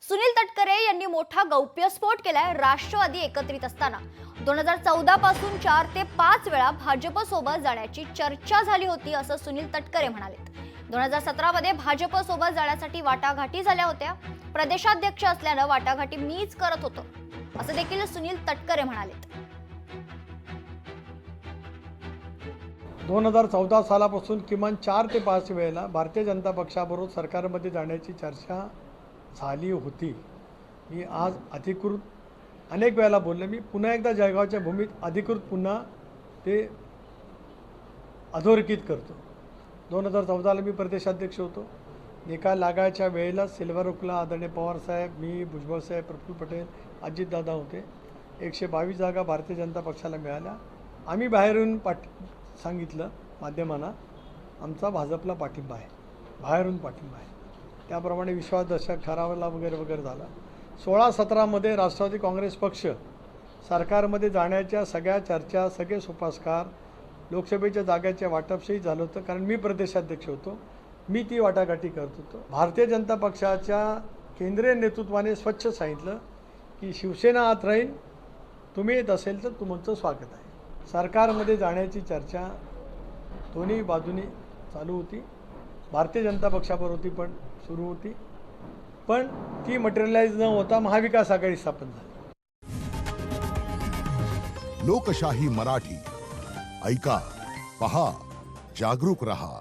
सुनील तटकरे यांनी मोठा गौप्यस्फोट केलाय राष्ट्रवादी एकत्रित असताना। 2014 पासून 4 ते 5 वेळा भाजप सोबत जाण्याची चर्चा झाली होती असं सुनील तटकरे म्हणाले। 2017 मध्ये भाजप सोबत जाण्यासाठी वाटाघाटी झाल्या होत्या। प्रदेशाध्यक्ष असल्याने वाटाघाटी मीच करत होतो असं देखील सुनील तटकरे म्हणाले। 2014 सालापासून किमान 4 ते 5 वेळेला भारतीय जनता पक्षाबरोबर सरकारमध्ये जाण्याची चर्चा झाली होती। मी आज अधिकृत अनेक वेळेला बोलले, मी पुन्हा एकदा जळगावच्या भूमीत अधिकृत पुन्हा ते अधोरेखित करतो। 2014ला मी प्रदेशाध्यक्ष होतो। निकाल लागायच्या वेळेला सिल्व्हरओकला आदरणीय पवारसाहेब, मी, भुजबळसाहेब, प्रफुल्ल पटेल, अजितदादा होते। 122 जागा भारतीय जनता पक्षाला मिळाल्या। आम्ही बाहेरून सांगितलं माध्यमांना, आमचा भाजपला पाठिंबा आहे, बाहेरून पाठिंबा आहे। त्याप्रमाणे विश्वासदर्शक ठरावाला वगैरे वगैरे झाला। 16-17मध्ये राष्ट्रवादी काँग्रेस पक्ष सरकारमध्ये जाण्याच्या सगळ्या चर्चा, सगळे सुपास्कार, लोकसभेच्या जागेच्या वाटपशी झालं होतं, कारण मी प्रदेशाध्यक्ष होतो, मी ती वाटाघाटी करत होतो। भारतीय जनता पक्षाच्या केंद्रीय नेतृत्वाने स्वच्छ सांगितलं की शिवसेना आत राहील, तुम्ही येत असेल तर तुमचं स्वागत आहे। सरकारमध्ये जाण्याची चर्चा दोन्ही बाजूनी चालू होती, भारतीय जनता पक्षाबरोबर पण सुरू होती, पण ती मटेरियलाइज न होता महाविकास आघाडी स्थापन झाली। लोकशाही मराठी ऐका, पहा, जागरूक रहा।